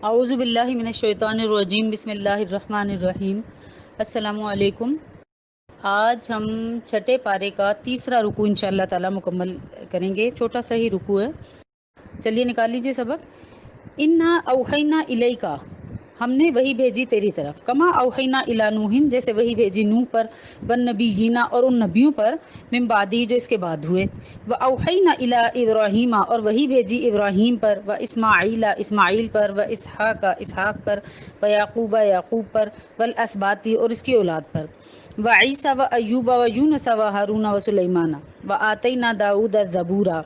اعوذ باللہ من الشیطان الرجیم، بسم اللہ الرحمن الرحیم۔ السلام علیکم۔ آج ہم چھٹے پارے کا تیسرا رکوع انشاءاللہ تعالی مکمل کریں گے۔ چھوٹا سا ہی رکوع ہے، چلیے نکال لیجئے سبق۔ انا اوحینا الیکا، ہم نے وہی بھیجی تیری طرف، کما اوحینا الی نوح، جیسے وہی بھیجی نوح پر، والنبیین اور ان نبیوں پر، من بعدی جو اس کے بعد ہوئے، و اوحینا الی ابراہیم اور وہی بھیجی ابراہیم پر، و اسماعیل اسماعیل پر، و اسحاق اسحاق پر، و یعقوب یعقوب پر، والاسباطی اور اس کی اولاد پر، و عیسیٰ و ایوب و یونس و ہارون و سلیمان، و آتینا داؤد الزبورا۔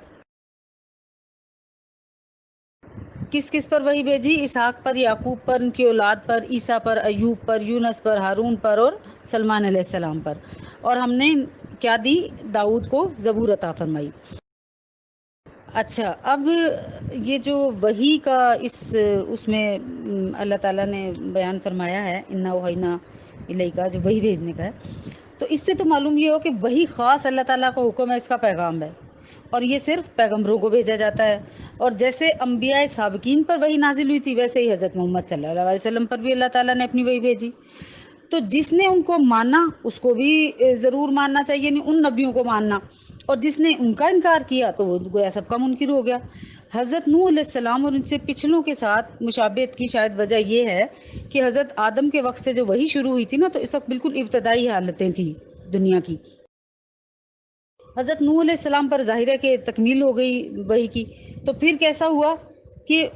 کس کس پر وہی بھیجی؟ اسحاق پر، یعقوب پر، ان کی اولاد پر، عیسیٰ پر، ایوب پر، یونس پر، ہارون پر اور سلمان علیہ السلام پر۔ اور ہم نے کیا دی؟ داؤد کو زبور عطا فرمائی۔ اچھا، اب یہ جو وحی کا اس میں اللہ تعالیٰ نے بیان فرمایا ہے، انا اوحینا الیکا، جو وحی بھیجنے کا ہے، تو اس سے تو معلوم یہ ہو کہ وہی خاص اللہ تعالیٰ کا حکم ہے، اس کا پیغام ہے، اور یہ صرف پیغمبروں کو بھیجا جاتا ہے۔ اور جیسے انبیاء سابقین پر وحی نازل ہوئی تھی، ویسے ہی حضرت محمد صلی اللہ علیہ وسلم پر بھی اللہ تعالیٰ نے اپنی وحی بھیجی۔ تو جس نے ان کو مانا اس کو بھی ضرور ماننا چاہیے، یعنی ان نبیوں کو ماننا، اور جس نے ان کا انکار کیا تو وہ گویا سب کا منکر ہو گیا۔ حضرت نوح علیہ السلام اور ان سے پچھلوں کے ساتھ مشابہت کی شاید وجہ یہ ہے کہ حضرت آدم کے وقت سے جو وحی شروع ہوئی تھی نا، تو اس وقت بالکل ابتدائی حالتیں تھیں دنیا کی۔ حضرت نوح علیہ السلام پر ظاہر ہے کہ تکمیل ہو گئی وحی کی، تو پھر کیسا ہوا کہ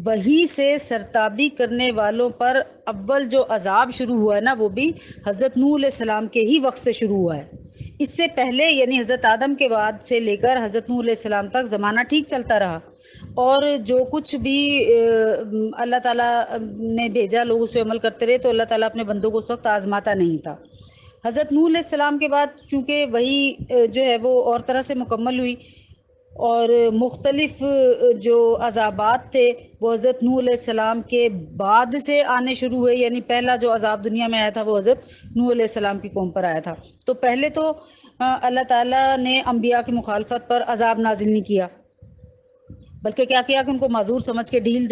وحی سے سرتابی کرنے والوں پر اول جو عذاب شروع ہوا ہے نا، وہ بھی حضرت نوح علیہ السلام کے ہی وقت سے شروع ہوا ہے۔ اس سے پہلے یعنی حضرت آدم کے بعد سے لے کر حضرت نوح علیہ السلام تک زمانہ ٹھیک چلتا رہا، اور جو کچھ بھی اللہ تعالیٰ نے بھیجا لوگ اس پہ عمل کرتے رہے، تو اللہ تعالیٰ اپنے بندوں کو اس وقت آزماتا نہیں تھا۔ حضرت نوح علیہ السلام کے بعد چونکہ وہی جو ہے وہ اور طرح سے مکمل ہوئی، اور مختلف جو عذابات تھے وہ حضرت نوح علیہ السلام کے بعد سے آنے شروع ہوئے، یعنی پہلا جو عذاب دنیا میں آیا تھا وہ حضرت نوح علیہ السلام کی قوم پر آیا تھا۔ تو پہلے تو اللہ تعالیٰ نے انبیاء کی مخالفت پر عذاب نازل نہیں کیا، بلکہ کیا کیا کہ ان کو معذور سمجھ کے ڈھیل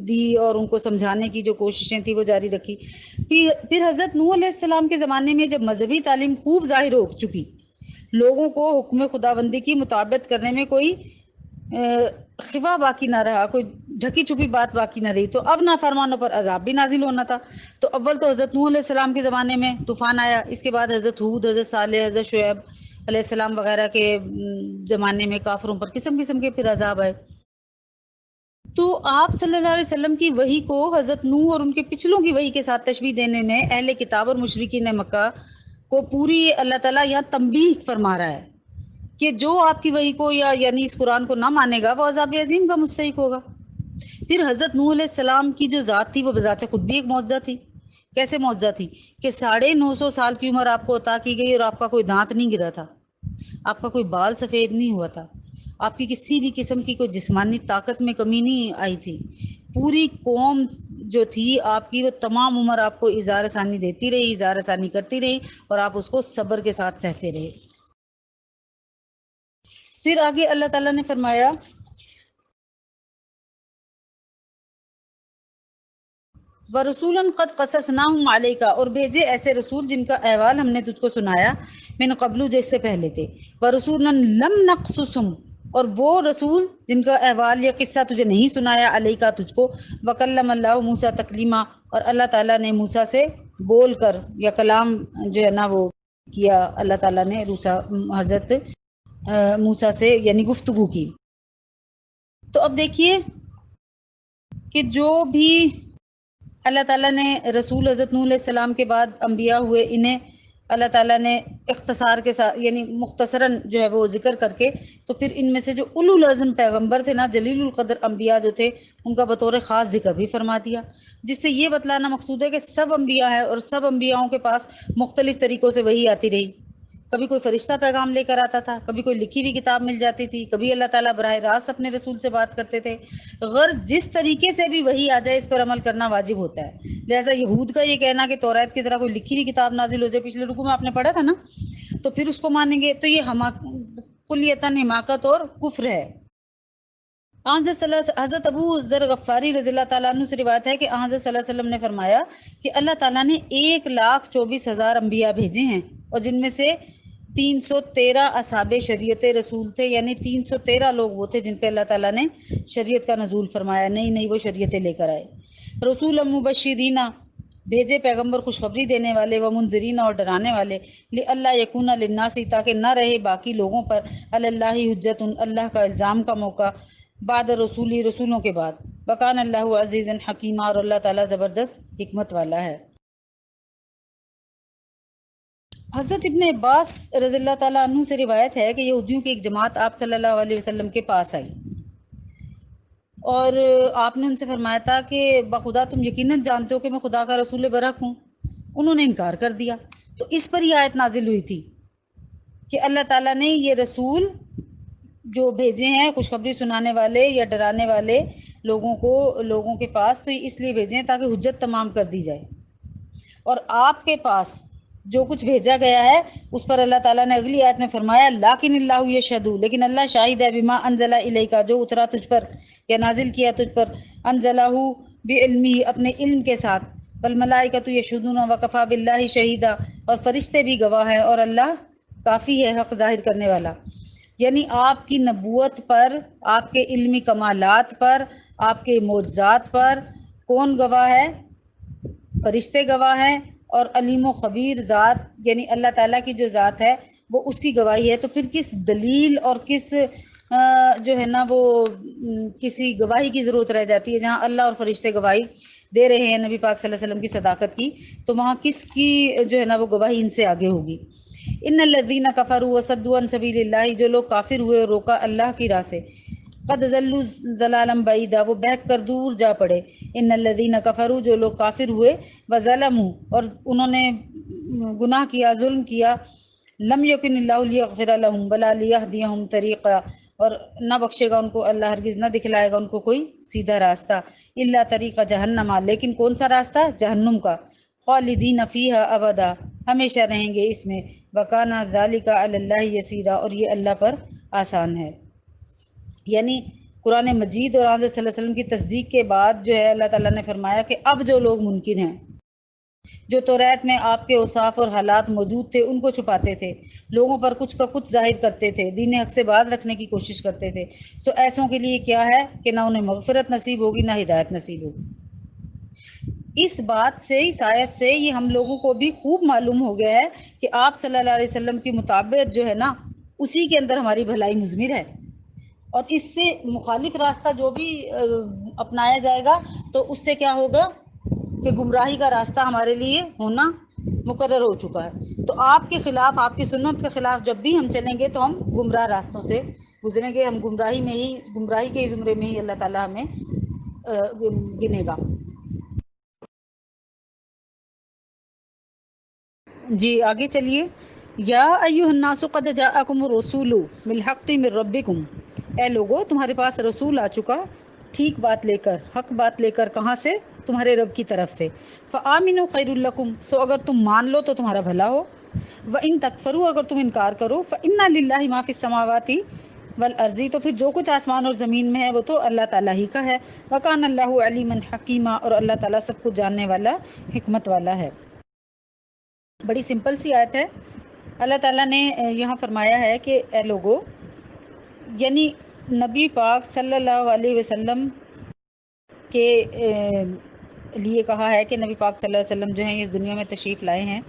دی اور ان کو سمجھانے کی جو کوششیں تھیں وہ جاری رکھی۔ پھر حضرت نوح علیہ السلام کے زمانے میں جب مذہبی تعلیم خوب ظاہر ہو چکی، لوگوں کو حکم خداوندی کی مطابقت کرنے میں کوئی خفا باقی نہ رہا، کوئی ڈھکی چھپی بات باقی نہ رہی، تو اب نافرمانوں پر عذاب بھی نازل ہونا تھا۔ تو اول تو حضرت نوح علیہ السلام کے زمانے میں طوفان آیا، اس کے بعد حضرت ہود، حضرت صالح، حضرت شعیب علیہ السلام وغیرہ کے زمانے میں کافروں پر قسم قسم کے پھر عذاب آئے۔ تو آپ صلی اللہ علیہ وسلم کی وحی کو حضرت نوح اور ان کے پچھلوں کی وحی کے ساتھ تشبیہ دینے میں اہل کتاب اور مشرکین مکہ کو پوری اللہ تعالیٰ یہاں تنبیہ فرما رہا ہے کہ جو آپ کی وحی کو یعنی اس قرآن کو نہ مانے گا وہ عذاب عظیم کا مستحق ہوگا۔ پھر حضرت نوح علیہ السلام کی جو ذات تھی وہ بذات خود بھی ایک معجزہ تھی۔ کیسے معجزہ تھی؟ کہ 950 سال کی عمر آپ کو عطا کی گئی اور آپ کا کوئی دانت نہیں گرا تھا، آپ کا کوئی بال سفید نہیں ہوا تھا، آپ کی کسی بھی قسم کی کوئی جسمانی طاقت میں کمی نہیں آئی تھی۔ پوری قوم جو تھی آپ کی، وہ تمام عمر آپ کو اظہار ثانی دیتی رہی، اظہار ثانی کرتی رہی، اور آپ اس کو صبر کے ساتھ سہتے رہے۔ پھر آگے اللہ تعالیٰ نے فرمایا وَرُسُولًا قَدْ قَصَصْنَاهُمْ عَلَيْكَ، اور بھیجے ایسے رسول جن کا احوال ہم نے تجھ کو سنایا، من قبل جو اس سے پہلے تھے، وَرُسُولًا لَمْ نَقْصُصْهُمْ، اور وہ رسول جن کا احوال یا قصہ تجھے نہیں سنایا، علیکا تجھ کو، وَكَلَّمَ اللَّهُ موسیٰ تکلیما، اور اللہ تعالیٰ نے موسیٰ سے بول کر یا کلام جو ہے نا وہ کیا، اللہ تعالیٰ نے حضرت موسیٰ سے یعنی گفتگو کی۔ تو اب دیکھیے کہ جو بھی اللہ تعالیٰ نے رسول حضرت نوح علیہ السلام کے بعد انبیاء ہوئے، انہیں اللہ تعالیٰ نے اختصار کے ساتھ یعنی مختصراً جو ہے وہ ذکر کر کے، تو پھر ان میں سے جو اولو العزم پیغمبر تھے نا، جلیل القدر انبیاء جو تھے، ان کا بطور خاص ذکر بھی فرما دیا، جس سے یہ بتلانا مقصود ہے کہ سب انبیاء ہیں اور سب انبیاءوں کے پاس مختلف طریقوں سے وحی آتی رہی۔ کبھی کوئی فرشتہ پیغام لے کر آتا تھا، کبھی کوئی لکھی ہوئی کتاب مل جاتی تھی، کبھی اللہ تعالیٰ براہ راست اپنے رسول سے بات کرتے تھے۔ غرض جس طریقے سے بھی وحی آ جائے اس پر عمل کرنا واجب ہوتا ہے۔ لہٰذا یہود کا یہ کہنا کہ توریت کی طرح کوئی لکھی ہوئی کتاب نازل ہو جائے، پچھلے رکوع میں آپ نے پڑھا تھا نا، تو پھر اس کو مانیں گے، تو یہ کلیتاً حماقت اور کفر ہے۔ حضرت ابو ذر غفاری رضی اللہ تعالیٰ عنہ سے روایت ہے کہ حضرت صلی اللہ علیہ وسلم نے فرمایا کہ اللہ تعالیٰ نے 1,24,000 انبیاء بھیجے ہیں، اور جن میں سے 313 اصحاب شریعت رسول تھے، یعنی 313 لوگ وہ تھے جن پہ اللہ تعالیٰ نے شریعت کا نزول فرمایا، نئی نئی وہ شریعتیں لے کر آئے۔ رسول مبشرین، بھیجے پیغمبر خوشخبری دینے والے، و منذرین، اور ڈرانے والے، لئلا یکون للناس، تاکہ نہ رہے باقی لوگوں پر، علی اللہ حجت، اللہ کا الزام کا موقع، بعد رسولی، رسولوں کے بعد، وکان اللہ عزیزا حکیمہ، اور اللہ تعالیٰ زبردست حکمت والا ہے۔ حضرت ابن عباس رضی اللہ تعالیٰ عنہ سے روایت ہے کہ یہودیوں کی ایک جماعت آپ صلی اللہ علیہ وسلم کے پاس آئی، اور آپ نے ان سے فرمایا تھا کہ بخدا تم یقیناً جانتے ہو کہ میں خدا کا رسول برحق ہوں۔ انہوں نے انکار کر دیا، تو اس پر یہ آیت نازل ہوئی تھی کہ اللہ تعالیٰ نے یہ رسول جو بھیجے ہیں خوشخبری سنانے والے یا ڈرانے والے لوگوں کے پاس، تو یہ اس لیے بھیجے ہیں تاکہ حجت تمام کر دی جائے، اور آپ کے پاس جو کچھ بھیجا گیا ہے اس پر اللہ تعالیٰ نے اگلی آیت میں فرمایا لیکن اللہ یشہد، لیکن اللہ شاہد ہے، بما انزل الیک، جو اترا تجھ پر یا نازل کیا تجھ پر، انزلہ بعلمہ، اپنے علم کے ساتھ، والملائکۃ یشہدون وکفی باللہ شہیدا، اور فرشتے بھی گواہ ہیں اور اللہ کافی ہے حق ظاہر کرنے والا۔ یعنی آپ کی نبوت پر، آپ کے علمی کمالات پر، آپ کے معجزات پر کون گواہ ہے؟ فرشتے گواہ ہیں، اور علیم و خبیر ذات یعنی اللہ تعالیٰ کی جو ذات ہے وہ اس کی گواہی ہے۔ تو پھر کس دلیل اور کس جو ہے نا وہ کسی گواہی کی ضرورت رہ جاتی ہے؟ جہاں اللہ اور فرشتے گواہی دے رہے ہیں نبی پاک صلی اللہ علیہ وسلم کی صداقت کی، تو وہاں کس کی جو ہے نا وہ گواہی ان سے آگے ہوگی؟ ان الذین کفروا وصدوا عن سبیل اللہ، جو لوگ کافر ہوئے اور روکا اللہ کی راہ سے، قد ضلوا ضلالا بعیدا، وہ بہک کر دور جا پڑے۔ ان الذین کفروا، جو لوگ کافر ہوئے، وظلموا، اور انہوں نے گناہ کیا، ظلم کیا، لم یکن اللہ لیغفر لہم ولا لیہدیہم طریقا، اور نہ بخشے گا ان کو اللہ، ہرگز نہ دکھلائے گا ان کو کوئی سیدھا راستہ، الا طریقہ جہنم، لیکن کون سا راستہ؟ جہنم کا، خالدین فیہا ابدا، ہمیشہ رہیں گے اس میں، وکان ذالک علی اللہ یسیرا، اور یہ اللہ پر آسان ہے۔ یعنی قرآن مجید اور حضرت صلی اللہ علیہ وسلم کی تصدیق کے بعد جو ہے اللہ تعالیٰ نے فرمایا کہ اب جو لوگ منکر ہیں، جو توریت میں آپ کے اوصاف اور حالات موجود تھے ان کو چھپاتے تھے، لوگوں پر کچھ کا کچھ ظاہر کرتے تھے، دین حق سے باز رکھنے کی کوشش کرتے تھے، تو ایسوں کے لیے کیا ہے کہ نہ انہیں مغفرت نصیب ہوگی نہ ہدایت نصیب ہوگی۔ اس بات سے، اس آیت سے یہ ہم لوگوں کو بھی خوب معلوم ہو گیا ہے کہ آپ صلی اللہ علیہ وسلم کی مطابقت جو ہے نا اسی کے اندر ہماری بھلائی مضمر ہے، اور اس سے مخالف راستہ جو بھی اپنایا جائے گا تو اس سے کیا ہوگا کہ گمراہی کا راستہ ہمارے لیے ہونا مقرر ہو چکا ہے۔ تو آپ کے خلاف، آپ کی سنت کے خلاف جب بھی ہم چلیں گے تو ہم گمراہ راستوں سے گزریں گے، ہم گمراہی کے زمرے میں ہی اللہ تعالیٰ ہمیں گنے گا۔ جی آگے چلیے۔ یا ایھا الناس قد جاءکم الرسول بالحق من ربکم، اے لوگو تمہارے پاس رسول آ چکا ٹھیک بات لے کر، حق بات لے کر، کہاں سے؟ تمہارے رب کی طرف سے۔ فآمنوا خیر لکم، سو اگر تم مان لو تو تمہارا بھلا ہو، وان تکفروا، اگر تم انکار کرو، فإن للہ ما فی السماوات والارض، تو پھر جو کچھ آسمان اور زمین میں ہے وہ تو اللہ تعالیٰ ہی کا ہے، وکان اللہ علیما حکیما، اور اللہ تعالیٰ سب کچھ جاننے والا، حکمت والا ہے۔ بڑی سمپل سی آیت ہے۔ اللہ تعالیٰ نے یہاں فرمایا ہے کہ اے لوگو، یعنی نبی پاک صلی اللہ علیہ وسلم کے لیے کہا ہے کہ نبی پاک صلی اللہ علیہ وسلم جو ہیں اس دنیا میں تشریف لائے ہیں،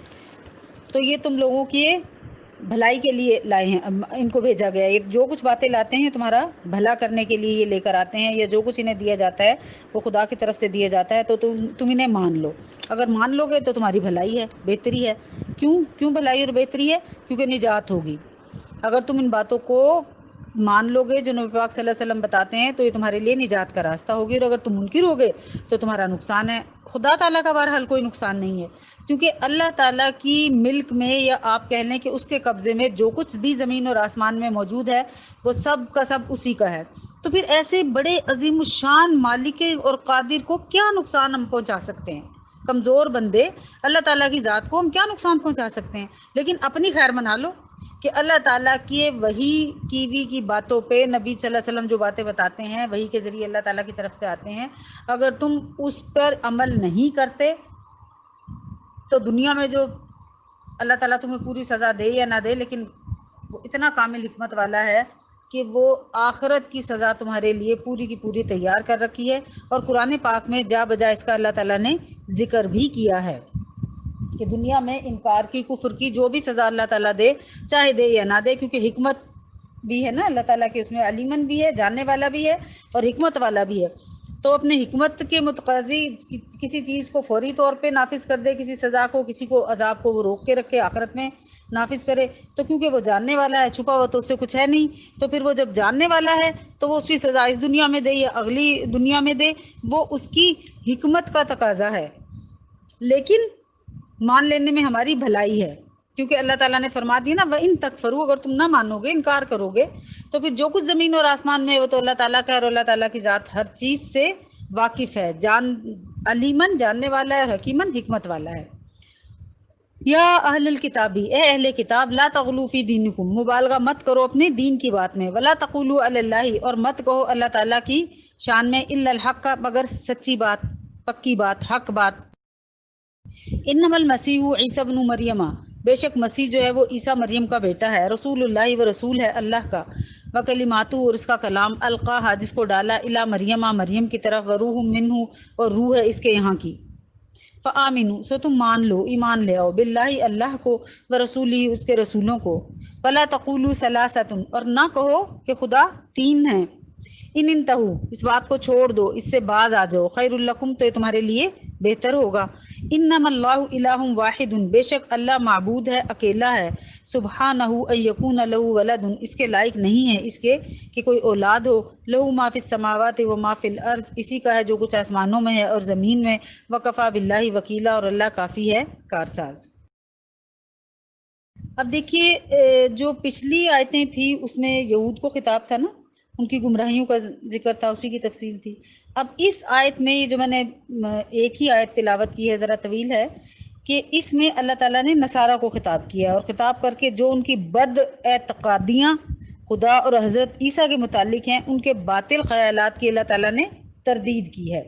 تو یہ تم لوگوں کی بھلائی کے لیے لائے ہیں، ان کو بھیجا گیا ہے۔ جو کچھ باتیں لاتے ہیں تمہارا بھلا کرنے کے لیے یہ لے کر آتے ہیں، یا جو کچھ انہیں دیا جاتا ہے وہ خدا کی طرف سے دیا جاتا ہے، تو تم انہیں مان لو۔ اگر مان لو گے تو تمہاری بھلائی ہے، بہتری ہے۔ کیوں بھلائی اور بہتری ہے؟ کیونکہ نجات ہوگی۔ اگر تم ان باتوں کو مان لو گے جو نبی پاک صلی اللہ علیہ وسلم بتاتے ہیں تو یہ تمہارے لیے نجات کا راستہ ہوگی، اور اگر تم منکر ہوگے تو تمہارا نقصان ہے۔ خدا تعالیٰ کا بہرحال کوئی نقصان نہیں ہے، کیونکہ اللہ تعالیٰ کی ملک میں، یا آپ کہہ لیں کہ اس کے قبضے میں جو کچھ بھی زمین اور آسمان میں موجود ہے وہ سب کا سب اسی کا ہے۔ تو پھر ایسے بڑے عظیم الشان مالک اور قادر کو کیا نقصان ہم پہنچا سکتے ہیں؟ کمزور بندے اللہ تعالیٰ کی ذات کو ہم کیا نقصان پہنچا سکتے ہیں؟ لیکن اپنی خیر منا لو کہ اللہ تعالیٰ کی وحی کی ہوئی کی باتوں پہ نبی صلی اللہ علیہ وسلم جو باتیں بتاتے ہیں وحی کے ذریعے اللہ تعالیٰ کی طرف سے آتے ہیں، اگر تم اس پر عمل نہیں کرتے تو دنیا میں جو اللہ تعالیٰ تمہیں پوری سزا دے یا نہ دے، لیکن وہ اتنا کامل حکمت والا ہے کہ وہ آخرت کی سزا تمہارے لیے پوری کی پوری تیار کر رکھی ہے۔ اور قرآن پاک میں جا بجا اس کا اللہ تعالیٰ نے ذکر بھی کیا ہے کہ دنیا میں انکار کی، کفر کی جو بھی سزا اللہ تعالیٰ دے، چاہے دے یا نہ دے، کیونکہ حکمت بھی ہے نا اللہ تعالیٰ کے، اس میں علیمن بھی ہے، جاننے والا بھی ہے اور حکمت والا بھی ہے، تو اپنے حکمت کے متقاضی کسی چیز کو فوری طور پہ نافذ کر دے، کسی سزا کو، کسی کو عذاب کو وہ روک کے رکھے، آخرت میں نافذ کرے، تو کیونکہ وہ جاننے والا ہے، چھپا ہوا تو اس سے کچھ ہے نہیں، تو پھر وہ جب جاننے والا ہے تو وہ اس کی سزا اس دنیا میں دے یا اگلی دنیا میں دے، وہ اس کی حکمت کا تقاضا ہے، لیکن مان لینے میں ہماری بھلائی ہے، کیونکہ اللہ تعالیٰ نے فرما دیا نا وَإِن تَكْفُرُوا، اگر تم نہ مانو گے، انکار کرو گے، تو پھر جو کچھ زمین اور آسمان میں ہے وہ تو اللہ تعالیٰ کا ہے، اور اللہ تعالیٰ کی ذات ہر چیز سے واقف ہے، علیمن جاننے والا ہے، اور حکیمن حکمت والا ہے۔ یا اہل الکتابی، اے اہل کتاب، لا تغلوا فی دینکم، مبالغہ مت کرو اپنے دین کی بات میں، ولا تقولوا علی اللہ، اور مت کہو اللہ تعالیٰ کی شان میں الا الحق، مگر سچی بات، پکی بات، حق بات۔ انما المسیح عیسی ابن مریم، بے شک مسیح جو ہے وہ عیسیٰ مریم کا بیٹا ہے، رسول اللہ، و رسول ہے اللہ کا، وکلماتہ، اور اس کا کلام، القاہا جس کو ڈالا، الی مریم، مریم کی طرف، وروح منہ، اور روح ہے اس کے یہاں کی، فآمنوا، سو تم مان لو، ایمان لے آؤ، باللہ اللہ کو، ورسولی اس کے رسولوں کو، ولا تقولوا ثلاثۃ، اور نہ کہو کہ خدا تین ہیں، ان انتہو، اس بات کو چھوڑ دو، اس سے باز آ جاؤ، خیر لکم، تو یہ تمہارے لیے بہتر ہوگا، انما اللہ الہ واحد، بے شک اللہ معبود ہے، اکیلا ہے، سبحانہ ان یکون لہ ولد، اس کے لائق نہیں ہے اس کے کہ کوئی اولاد ہو، لہ ما فی السماوات و ما فی الارض، اسی کا ہے جو کچھ آسمانوں میں ہے اور زمین میں، وکفا باللہ وکیلا، اور اللہ کافی ہے کارساز۔ اب دیکھیے جو پچھلی آیتیں تھی اس میں یہود کو خطاب تھا نا، ان کی گمراہیوں کا ذکر تھا، اسی کی تفصیل تھی۔ اب اس آیت میں جو میں نے ایک ہی آیت تلاوت کی ہے، ذرا طویل ہے، کہ اس میں اللہ تعالیٰ نے نصارہ کو خطاب کیا، اور خطاب کر کے جو ان کی بد اعتقادیاں خدا اور حضرت عیسیٰ کے متعلق ہیں، ان کے باطل خیالات کی اللہ تعالیٰ نے تردید کی ہے۔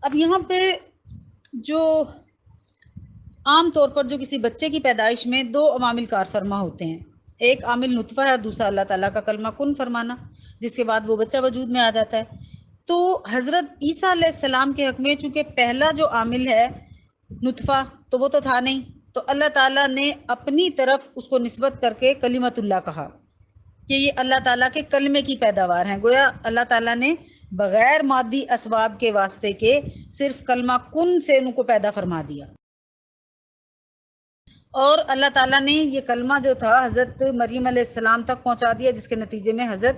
اب یہاں پہ جو عام طور پر جو کسی بچے کی پیدائش میں دو عوامل کار فرما ہوتے ہیں، ایک عامل نطفہ ہے، دوسرا اللہ تعالیٰ کا کلمہ کن فرمانا، جس کے بعد وہ بچہ وجود میں آ جاتا ہے۔ تو حضرت عیسیٰ علیہ السلام کے حق میں چونکہ پہلا جو عامل ہے نطفہ، تو وہ تو تھا نہیں، تو اللہ تعالیٰ نے اپنی طرف اس کو نسبت کر کے کلمت اللہ کہا کہ یہ اللہ تعالیٰ کے کلمے کی پیداوار ہیں، گویا اللہ تعالیٰ نے بغیر مادی اسباب کے واسطے کے صرف کلمہ کن سے ان کو پیدا فرما دیا، اور اللہ تعالیٰ نے یہ کلمہ جو تھا حضرت مریم علیہ السلام تک پہنچا دیا، جس کے نتیجے میں حضرت،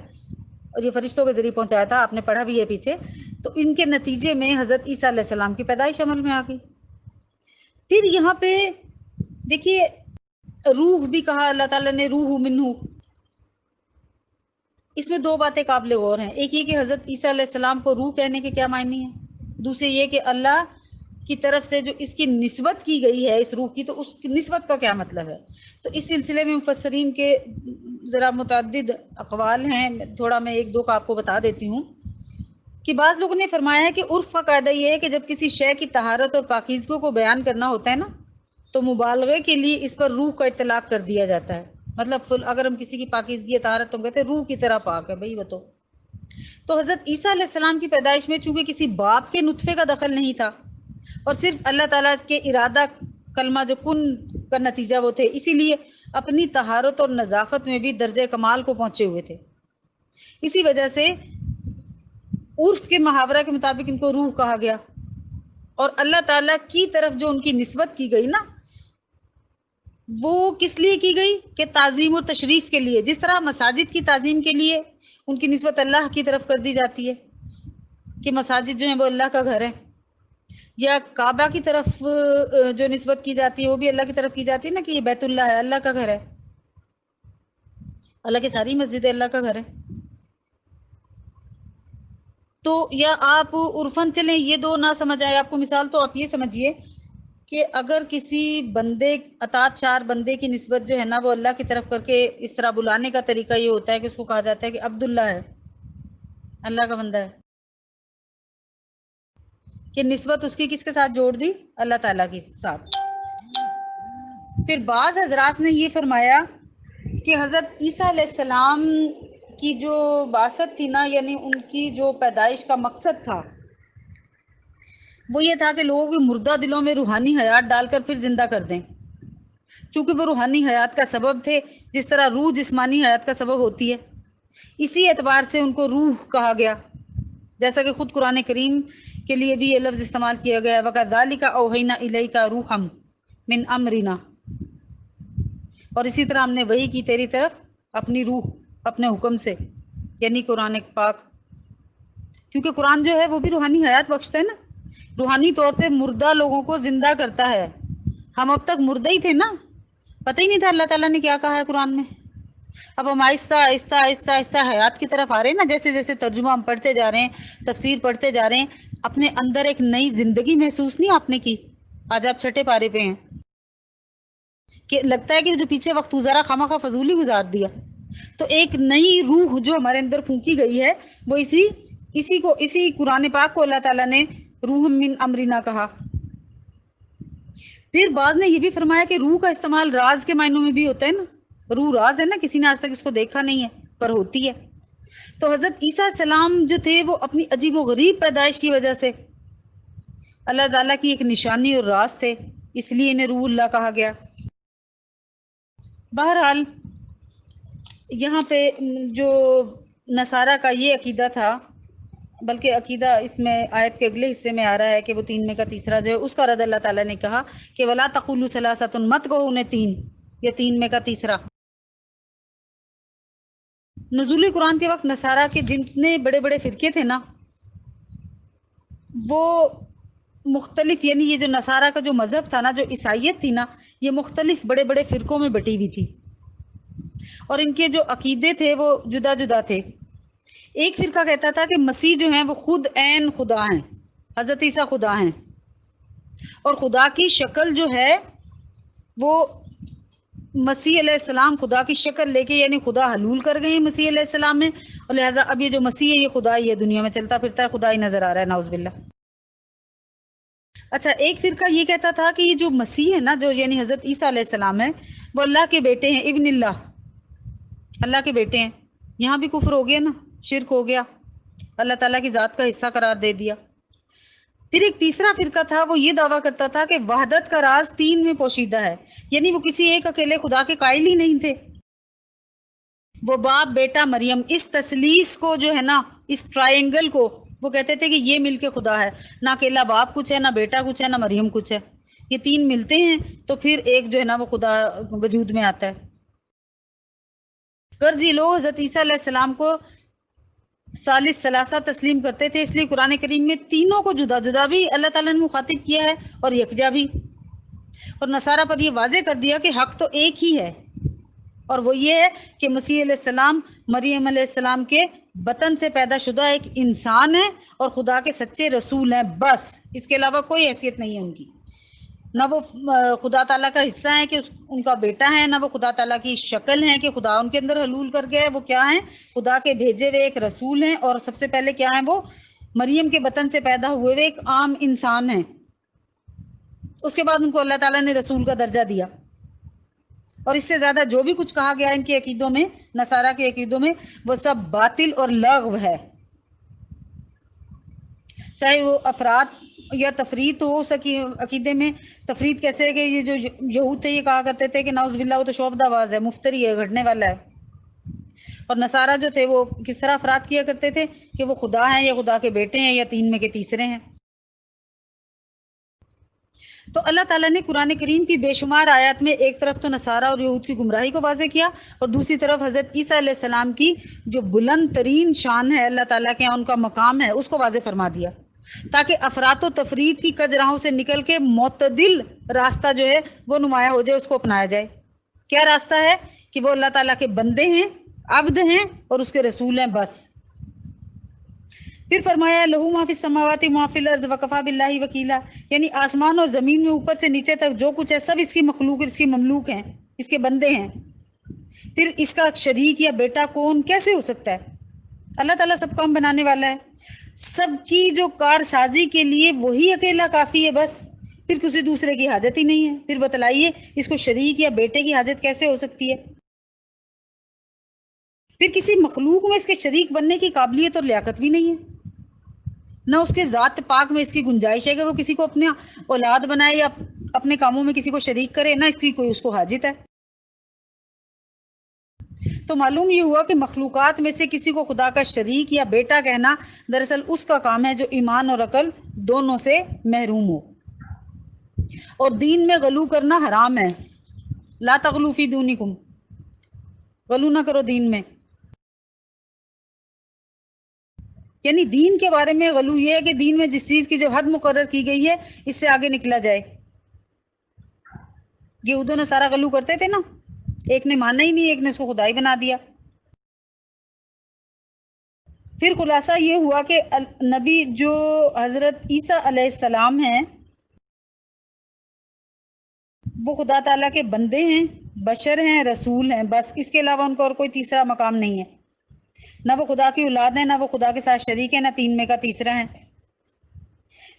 اور یہ فرشتوں کے ذریعے پہنچایا تھا، آپ نے پڑھا بھی ہے پیچھے، تو ان کے نتیجے میں حضرت عیسیٰ علیہ السلام کی پیدائش عمل میں آ گئی۔ پھر یہاں پہ دیکھیے روح بھی کہا اللہ تعالیٰ نے، روح منہ، اس میں دو باتیں قابل غور ہیں، ایک یہ کہ حضرت عیسیٰ علیہ السلام کو روح کہنے کے کیا معنی ہے، دوسرے یہ کہ اللہ کی طرف سے جو اس کی نسبت کی گئی ہے اس روح کی، تو اس کی نسبت کا کیا مطلب ہے۔ تو اس سلسلے میں مفسرین کے ذرا متعدد اقوال ہیں، تھوڑا میں ایک دو کا آپ کو بتا دیتی ہوں، کہ بعض لوگوں نے فرمایا ہے کہ عرف کا قاعدہ یہ ہے کہ جب کسی شے کی طہارت اور پاکیزگی کو بیان کرنا ہوتا ہے نا، تو مبالغے کے لیے اس پر روح کا اطلاق کر دیا جاتا ہے، مطلب اگر ہم کسی کی پاکیزگی یا طہارت، تو ہم کہتے ہیں روح کی طرح پاک ہے بھئی وہ تو حضرت عیسیٰ علیہ السلام کی پیدائش میں چونکہ کسی باپ کے نطفے کا دخل نہیں تھا، اور صرف اللہ تعالیٰ کے ارادہ کلمہ جو کن کا نتیجہ وہ تھے، اسی لیے اپنی طہارت اور نظافت میں بھی درجہ کمال کو پہنچے ہوئے تھے، اسی وجہ سے عرف کے محاورہ کے مطابق ان کو روح کہا گیا، اور اللہ تعالیٰ کی طرف جو ان کی نسبت کی گئی نا، وہ کس لیے کی گئی کہ تعظیم اور تشریف کے لیے، جس طرح مساجد کی تعظیم کے لیے ان کی نسبت اللہ کی طرف کر دی جاتی ہے کہ مساجد جو ہیں وہ اللہ کا گھر ہے، یا کعبہ کی طرف جو نسبت کی جاتی ہے وہ بھی اللہ کی طرف کی جاتی ہے نا کہ یہ بیت اللہ ہے، اللہ کا گھر ہے، اللہ کی ساری مسجدیں اللہ کا گھر ہے۔ تو یا آپ عرفاً چلیں، یہ دو نہ سمجھ آئے آپ کو مثال، تو آپ یہ سمجھیے کہ اگر کسی بندے اطاعت شار بندے کی نسبت جو ہے نا وہ اللہ کی طرف کر کے اس طرح بلانے کا طریقہ یہ ہوتا ہے کہ اس کو کہا جاتا ہے کہ عبداللہ ہے، اللہ کا بندہ ہے، کہ نسبت اس کی کس کے ساتھ جوڑ دی؟ اللہ تعالیٰ کے ساتھ۔ پھر بعض حضرات نے یہ فرمایا کہ حضرت عیسیٰ علیہ السلام کی جو بعثت تھی نا، یعنی ان کی جو پیدائش کا مقصد تھا وہ یہ تھا کہ لوگوں کی مردہ دلوں میں روحانی حیات ڈال کر پھر زندہ کر دیں، چونکہ وہ روحانی حیات کا سبب تھے، جس طرح روح جسمانی حیات کا سبب ہوتی ہے، اسی اعتبار سے ان کو روح کہا گیا، جیسا کہ خود قرآن کریم کے لیے بھی یہ لفظ استعمال کیا گیا ہے، وَكَذَلِكَ أَوْحَيْنَا إِلَيْكَ رُوحًا مِّنْ أَمْرِنَا، اور اسی طرح ہم نے وحی کی تیری طرف اپنی روح اپنے حکم سے، یعنی قرآن پاک، کیونکہ قرآن جو ہے وہ بھی روحانی حیات بخشتا ہے نا، روحانی طور پہ مردہ لوگوں کو زندہ کرتا ہے۔ ہم اب تک مردہ ہی تھے نا، پتہ ہی نہیں تھا اللہ تعالیٰ نے کیا کہا ہے قرآن میں۔ اب ہم آہستہ آہستہ آہستہ آہستہ حیات کی طرف آ رہے ہیں نا، جیسے جیسے ترجمہ ہم پڑھتے جا رہے ہیں، تفسیر پڑھتے جا رہے ہیں، اپنے اندر ایک نئی زندگی محسوس نہیں آپ نے کی؟ آج آپ چھٹے پارے پہ ہیں کہ لگتا ہے کہ جو پیچھے وقت گزارا خواہ فضول ہی گزار دیا، تو ایک نئی روح جو ہمارے اندر پھونکی گئی ہے وہ اسی قرآن پاک کو اللہ تعالیٰ نے روح من امرنا کہا۔ پھر بعض نے یہ بھی فرمایا کہ روح کا استعمال راز کے معنوں میں بھی ہوتا ہے نا، روح راز ہے نا، کسی نے آج تک اس کو دیکھا نہیں ہے پر ہوتی ہے۔ تو حضرت عیسیٰ السلام جو تھے وہ اپنی عجیب و غریب پیدائش کی وجہ سے اللہ تعالیٰ کی ایک نشانی اور راز تھے، اس لیے انہیں روح اللہ کہا گیا۔ بہرحال یہاں پہ جو نصارہ کا یہ عقیدہ تھا، بلکہ عقیدہ اس میں آیت کے اگلے حصے میں آ رہا ہے کہ وہ 3 میں کا تیسرا جو ہے اس کا رد اللہ تعالیٰ نے کہا کہ وَلَا تَقُولُوا ثَلَاثَةٌ، مت کہو انہیں 3، یہ 3 میں کا تیسرا۔ نزول قرآن کے وقت نصارہ کے جتنے بڑے بڑے فرقے تھے نا وہ مختلف، یعنی یہ جو نصارہ کا جو مذہب تھا نا، جو عیسائیت تھی نا، یہ مختلف بڑے بڑے فرقوں میں بٹی ہوئی تھی، اور ان کے جو عقیدے تھے وہ جدا جدا تھے۔ ایک فرقہ کہتا تھا کہ مسیح جو ہیں وہ خود عین خدا ہیں، حضرت عیسیٰ خدا ہیں، اور خدا کی شکل جو ہے وہ مسیح علیہ السلام خدا کی شکل لے کے، یعنی خدا حلول کر گئے ہیں مسیح علیہ السلام میں، اور لہٰذا اب یہ جو مسیح ہے یہ خدا ہی ہے، دنیا میں چلتا پھرتا ہے خدا ہی نظر آ رہا ہے، نعوذ باللہ۔ اچھا، ایک فرقہ یہ کہتا تھا کہ یہ جو مسیح ہے نا، جو یعنی حضرت عیسیٰ علیہ السلام ہے، وہ اللہ کے بیٹے ہیں، ابن اللہ، اللہ کے بیٹے ہیں۔ یہاں بھی کفر ہو گیا نا، شرک ہو گیا، اللہ تعالیٰ کی ذات کا حصہ قرار دے دیا۔ پھر ایک تیسرا فرقہ تھا، وہ یہ دعویٰ کرتا تھا کہ وحدت کا راز 3 میں پوشیدہ ہے، یعنی وہ کسی ایک اکیلے خدا کے قائل ہی نہیں تھے۔ وہ باپ بیٹا مریم، اس تثلیث کو جو ہے نا، اس ٹرائنگل کو وہ کہتے تھے کہ یہ مل کے خدا ہے، نہ اکیلا باپ کچھ ہے، نہ بیٹا کچھ ہے، نہ مریم کچھ ہے، یہ 3 ملتے ہیں تو پھر ایک جو ہے نا وہ خدا وجود میں آتا ہے۔ غرض یہ لوگ حضرت عیسیٰ علیہ السلام کو ثالث ثلاثہ تسلیم کرتے تھے، اس لیے قرآن کریم میں تینوں کو جدا جدا بھی اللہ تعالیٰ نے مخاطب کیا ہے اور یکجا بھی، اور نصارہ پر یہ واضح کر دیا کہ حق تو ایک ہی ہے، اور وہ یہ ہے کہ مسیح علیہ السلام مریم علیہ السلام کے بطن سے پیدا شدہ ایک انسان ہے اور خدا کے سچے رسول ہیں، بس اس کے علاوہ کوئی حیثیت نہیں ہے ان کی، نہ وہ خدا تعالیٰ کا حصہ ہے کہ ان کا بیٹا ہے، نہ وہ خدا تعالیٰ کی شکل ہیں کہ خدا ان کے اندر حلول کر گیا ہے، وہ کیا ہیں؟ خدا کے بھیجے ہوئے ایک رسول ہیں، اور سب سے پہلے کیا ہیں؟ وہ مریم کے بطن سے پیدا ہوئے ہوئے ایک عام انسان ہیں، اس کے بعد ان کو اللہ تعالیٰ نے رسول کا درجہ دیا، اور اس سے زیادہ جو بھی کچھ کہا گیا ان کے عقیدوں میں، نصارہ کے عقیدوں میں، وہ سب باطل اور لغو ہے، چاہے وہ افراد یا تفرید ہو سکی عقیدے میں۔ تفرید کیسے ہے کہ یہ جو یہود تھے یہ کہا کرتے تھے کہ نعوذ باللہ وہ تو شعبدہ باز ہے، مفتری ہے، گھڑنے والا ہے، اور نصارہ جو تھے وہ کس طرح افراد کیا کرتے تھے کہ وہ خدا ہیں یا خدا کے بیٹے ہیں یا 3 میں کے تیسرے ہیں۔ تو اللہ تعالیٰ نے قرآن کریم کی بے شمار آیات میں ایک طرف تو نصارہ اور یہود کی گمراہی کو واضح کیا، اور دوسری طرف حضرت عیسیٰ علیہ السلام کی جو بلند ترین شان ہے اللہ تعالیٰ کے یہاں، ان کا مقام ہے، اس کو واضح فرما دیا، تاکہ افراط و تفرید کی کج راہوں سے نکل کے معتدل راستہ جو ہے وہ نمایاں ہو جائے، اس کو اپنایا جائے۔ کیا راستہ ہے؟ کہ وہ اللہ تعالیٰ کے بندے ہیں، عبد ہیں، اور اس کے رسول ہیں، بس۔ پھر فرمایا لہو ما فی السماوات ما فی الارض وکفی باللہ وکیلا، یعنی آسمان اور زمین میں اوپر سے نیچے تک جو کچھ ہے سب اس کی مخلوق، اس کی مملوک ہیں، اس کے بندے ہیں. پھر اس کا شریک یا بیٹا کون کیسے ہو سکتا ہے؟ اللہ تعالیٰ سب کام بنانے والا ہے، سب کی جو کار سازی کے لیے وہی اکیلا کافی ہے بس، پھر کسی دوسرے کی حاجت ہی نہیں ہے. پھر بتلائیے اس کو شریک یا بیٹے کی حاجت کیسے ہو سکتی ہے؟ پھر کسی مخلوق میں اس کے شریک بننے کی قابلیت اور لیاقت بھی نہیں ہے، نہ اس کے ذات پاک میں اس کی گنجائش ہے کہ وہ کسی کو اپنے اولاد بنائے یا اپنے کاموں میں کسی کو شریک کرے، نہ اس کی کوئی اس کو حاجت ہے. تو معلوم یہ ہوا کہ مخلوقات میں سے کسی کو خدا کا شریک یا بیٹا کہنا دراصل اس کا کام ہے جو ایمان اور عقل دونوں سے محروم ہو. اور دین میں غلو کرنا حرام ہے. لا تغلو فی دینکم، غلو نہ کرو دین میں. یعنی دین کے بارے میں غلو یہ ہے کہ دین میں جس چیز کی جو حد مقرر کی گئی ہے اس سے آگے نکلا جائے. یہود و نصارہ غلو کرتے تھے نا، ایک نے مانا ہی نہیں، ایک نے اس کو خدائی بنا دیا. پھر خلاصہ یہ ہوا کہ نبی جو حضرت عیسیٰ علیہ السلام ہیں وہ خدا تعالیٰ کے بندے ہیں، بشر ہیں، رسول ہیں، بس اس کے علاوہ ان کو اور کوئی تیسرا مقام نہیں ہے. نہ وہ خدا کی اولاد ہیں، نہ وہ خدا کے ساتھ شریک ہیں، نہ تین میں کا تیسرا ہے.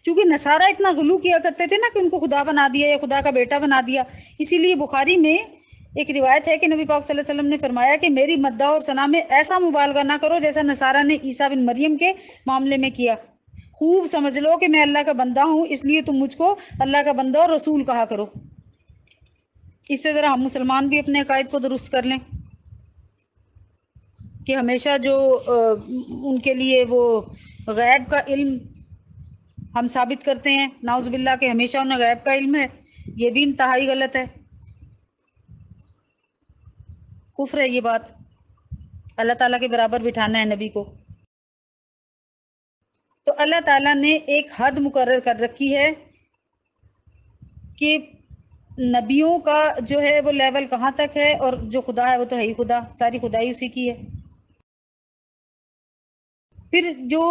چونکہ نصارہ اتنا غلو کیا کرتے تھے نا کہ ان کو خدا بنا دیا یا خدا کا بیٹا بنا دیا، اسی لیے بخاری میں ایک روایت ہے کہ نبی پاک صلی اللہ علیہ وسلم نے فرمایا کہ میری مدح اور ثنا میں ایسا مبالغہ نہ کرو جیسا نصارہ نے عیسیٰ بن مریم کے معاملے میں کیا. خوب سمجھ لو کہ میں اللہ کا بندہ ہوں، اس لیے تم مجھ کو اللہ کا بندہ اور رسول کہا کرو. اس سے ذرا ہم مسلمان بھی اپنے عقائد کو درست کر لیں کہ ہمیشہ جو ان کے لیے وہ غیب کا علم ہم ثابت کرتے ہیں، نعوذ باللہ کہ ہمیشہ انہیں غیب کا علم ہے، یہ بھی انتہائی غلط ہے، کفر ہے یہ بات. اللہ تعالیٰ کے برابر بٹھانا ہے نبی کو. تو اللہ تعالیٰ نے ایک حد مقرر کر رکھی ہے کہ نبیوں کا جو ہے وہ لیول کہاں تک ہے، اور جو خدا ہے وہ تو ہے ہی خدا، ساری خدائی اسی کی ہے. پھر جو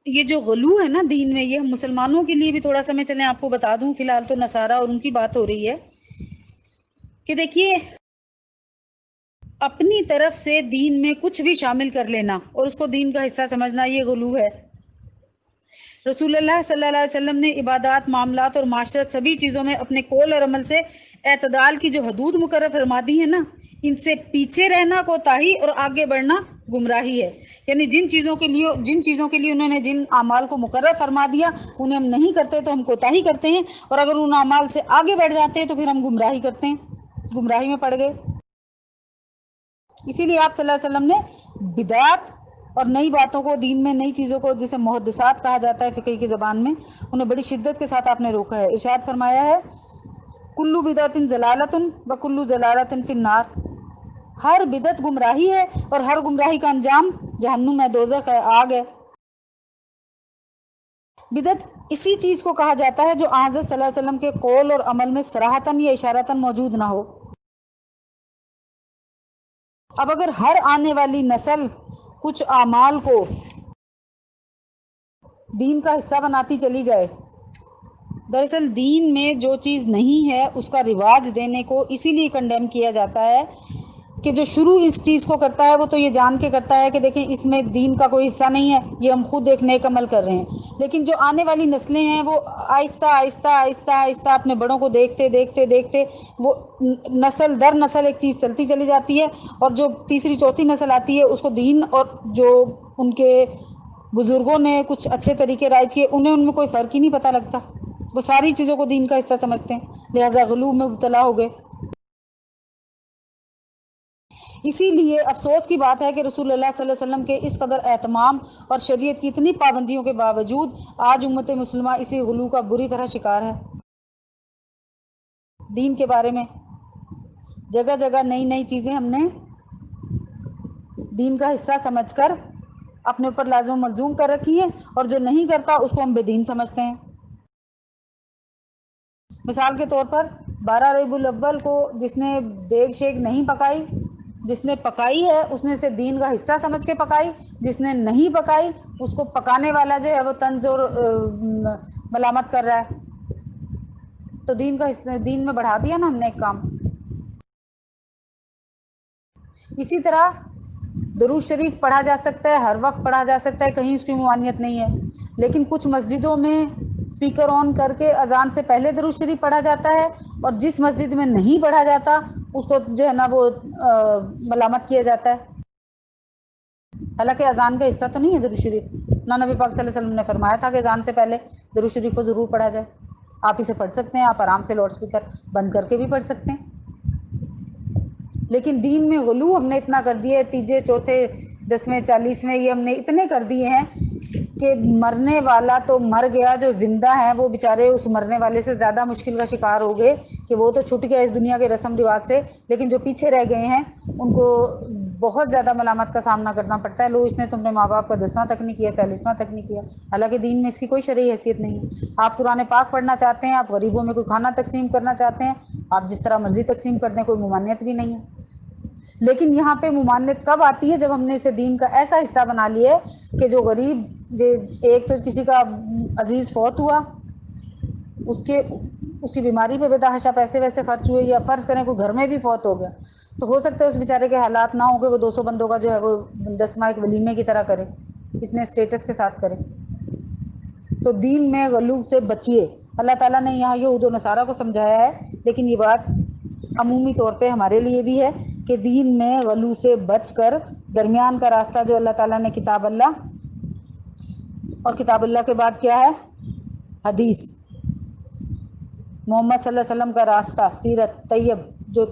یہ جو غلو ہے نا دین میں، یہ ہم مسلمانوں کے لیے بھی تھوڑا سا میں چلیں آپ کو بتا دوں. فی الحال تو نصارہ اور ان کی بات ہو رہی ہے کہ دیکھیے اپنی طرف سے دین میں کچھ بھی شامل کر لینا اور اس کو دین کا حصہ سمجھنا، یہ غلو ہے. رسول اللہ صلی اللہ علیہ وسلم نے عبادات، معاملات اور معاشرت سبھی چیزوں میں اپنے قول اور عمل سے اعتدال کی جو حدود مقرر فرما دی ہیں نا، ان سے پیچھے رہنا کوتاہی اور آگے بڑھنا گمراہی ہے. یعنی جن چیزوں کے لیے انہوں نے جن اعمال کو مقرر فرما دیا انہیں ہم نہیں کرتے تو ہم کوتاہی کرتے ہیں، اور اگر ان اعمال سے آگے بڑھ جاتے ہیں تو پھر ہم گمراہی کرتے ہیں، گمراہی میں پڑ گئے. اسی لیے آپ صلی اللہ علیہ وسلم نے بدعات اور نئی باتوں کو، دین میں نئی چیزوں کو جسے محدثات کہا جاتا ہے فقہ کی زبان میں، انہیں بڑی شدت کے ساتھ آپ نے روکا ہے. ارشاد فرمایا ہے کلو بدعت ضلالۃ و کلو ضلالۃ فی النار، ہر بدعت گمراہی ہے اور ہر گمراہی کا انجام جہنم ہے، دوزخ ہے، آگ ہے. بدعت اسی چیز کو کہا جاتا ہے جو حضرت صلی اللہ علیہ وسلم کے قول اور عمل میں صراحتاً یا اشارتاً موجود نہ ہو. اب اگر ہر آنے والی نسل کچھ اعمال کو دین کا حصہ بناتی چلی جائے، دراصل دین میں جو چیز نہیں ہے اس کا رواج دینے کو اسی لیے کنڈیم کیا جاتا ہے کہ جو شروع اس چیز کو کرتا ہے وہ تو یہ جان کے کرتا ہے کہ دیکھیں اس میں دین کا کوئی حصہ نہیں ہے، یہ ہم خود ایک نیک عمل کر رہے ہیں. لیکن جو آنے والی نسلیں ہیں وہ آہستہ آہستہ آہستہ آہستہ اپنے بڑوں کو دیکھتے دیکھتے دیکھتے وہ نسل در نسل ایک چیز چلتی چلی جاتی ہے، اور جو تیسری چوتھی نسل آتی ہے اس کو دین اور جو ان کے بزرگوں نے کچھ اچھے طریقے رائج کیے انہیں ان میں کوئی فرق ہی نہیں پتہ لگتا، وہ ساری چیزوں کو دین کا حصہ سمجھتے ہیں، لہٰذا غلو میں مبتلا ہو گئے. اسی لیے افسوس کی بات ہے کہ رسول اللہ صلی اللہ علیہ وسلم کے اس قدر اہتمام اور شریعت کی اتنی پابندیوں کے باوجود آج امت مسلمہ اسی غلو کا بری طرح شکار ہے. دین کے بارے میں جگہ جگہ نئی نئی چیزیں ہم نے دین کا حصہ سمجھ کر اپنے اوپر لازم و ملزوم کر رکھی ہے، اور جو نہیں کرتا اس کو ہم بے دین سمجھتے ہیں. مثال کے طور پر 12 ربیع الاول کو جس نے دیگ شیگ نہیں پکائی جس نے پکائی ہے اس نے اسے دین کا حصہ سمجھ کے پکائی، جس نے نہیں پکائی اس کو پکانے والا جو ہے وہ طنز اور ملامت کر رہا ہے۔ تو دین کا حصہ، دین میں بڑھا دیا نا ہم نے ایک کام۔ اسی طرح درود شریف پڑھا جا سکتا ہے، ہر وقت پڑھا جا سکتا ہے، کہیں اس کی ممانعت نہیں ہے، لیکن کچھ مسجدوں میں اسپیکر آن کر کے اذان سے پہلے درود شریف پڑھا جاتا ہے، اور جس مسجد میں نہیں پڑھا جاتا اس کو جو ہے نا وہ ملامت کیا جاتا ہے۔ حالانکہ اذان کا حصہ تو نہیں ہے درود شریف، نہ نبی پاک صلی اللہ علیہ وسلم نے فرمایا تھا کہ اذان سے پہلے درود شریف کو ضرور پڑھا جائے۔ آپ اسے پڑھ سکتے ہیں، آپ آرام سے لاؤڈ اسپیکر بند کر کے بھی پڑھ سکتے ہیں، لیکن دین میں غلو ہم نے اتنا کر دیا ہے، تیجے چوتھے 10ویں 40ویں یہ ہم نے اتنے کر دیے ہیں کہ مرنے والا تو مر گیا، جو زندہ ہیں وہ بیچارے اس مرنے والے سے زیادہ مشکل کا شکار ہو گئے کہ وہ تو چھٹ گیا اس دنیا کے رسم رواج سے، لیکن جو پیچھے رہ گئے ہیں ان کو بہت زیادہ ملامت کا سامنا کرنا پڑتا ہے۔ لوگ اس نے تم نے ماں باپ کا 10واں تک نہیں کیا، 40واں تک نہیں کیا، حالانکہ دین میں اس کی کوئی شرعی حیثیت نہیں ہے۔ آپ قرآن پاک پڑھنا چاہتے ہیں، آپ غریبوں میں کوئی کھانا تقسیم کرنا چاہتے ہیں، آپ جس طرح مرضی تقسیم کر دیں، کوئی ممانعت بھی نہیں ہے۔ لیکن یہاں پہ ممانعت کب آتی ہے؟ جب ہم نے اسے دین کا ایسا حصہ بنا لیا ہے کہ جو غریب، ایک تو کسی کا عزیز فوت ہوا، اس کی بیماری پہ بے تحاشا پیسے ویسے خرچ ہوئے، یا فرض کریں کوئی گھر میں بھی فوت ہو گیا تو ہو سکتا ہے اس بیچارے کے حالات نہ ہوں کہ وہ 200 بندوں کا جو ہے وہ 10واں ایک ولیمے کی طرح کرے، اتنے اسٹیٹس کے ساتھ کرے۔ تو دین میں غلو سے بچیے۔ اللہ تعالیٰ نے یہاں یہود و نصارہ کو سمجھایا ہے، لیکن یہ بات عمومی طور پہ ہمارے لیے بھی ہے کہ دین میں غلو سے بچ کر درمیان کا راستہ جو اللہ تعالیٰ نے کتاب اللہ، اور کتاب اللہ کے بعد کیا ہے؟ حدیث، محمد صلی اللہ علیہ وسلم کا راستہ، سیرت طیب، جو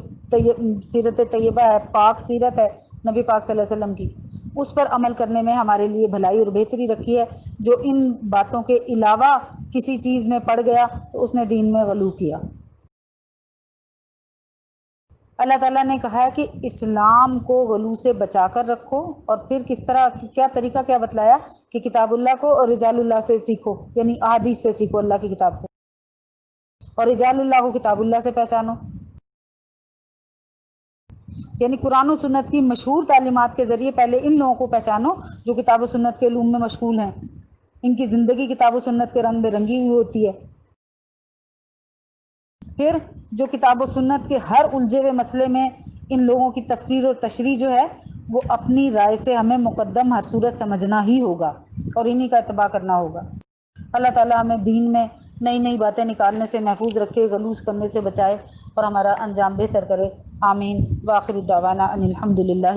سیرت طیبہ ہے، پاک سیرت ہے نبی پاک صلی اللہ علیہ وسلم کی، اس پر عمل کرنے میں ہمارے لیے بھلائی اور بہتری رکھی ہے۔ جو ان باتوں کے علاوہ کسی چیز میں پڑ گیا تو اس نے دین میں غلو کیا۔ اللہ تعالیٰ نے کہا ہے کہ اسلام کو غلو سے بچا کر رکھو، اور پھر کس طرح، کیا طریقہ کیا بتلایا کہ کتاب اللہ کو اور رجال اللہ سے سیکھو، یعنی احادیث سے سیکھو اللہ کی کتاب کو، اور رجال اللہ کو کتاب اللہ سے پہچانو، یعنی قرآن و سنت کی مشہور تعلیمات کے ذریعے پہلے ان لوگوں کو پہچانو جو کتاب و سنت کے علوم میں مشغول ہیں، ان کی زندگی کتاب و سنت کے رنگ میں رنگی ہوئی ہوتی ہے۔ پھر جو کتاب و سنت کے ہر الجھے ہوئے مسئلے میں ان لوگوں کی تفسیر اور تشریح جو ہے وہ اپنی رائے سے ہمیں مقدم ہر صورت سمجھنا ہی ہوگا اور انہی کا اتباع کرنا ہوگا۔ اللہ تعالیٰ ہمیں دین میں نئی نئی باتیں نکالنے سے محفوظ رکھے، غلوظ کرنے سے بچائے، اور ہمارا انجام بہتر کرے۔ آمین۔ وآخر دعوانا ان الحمد للہ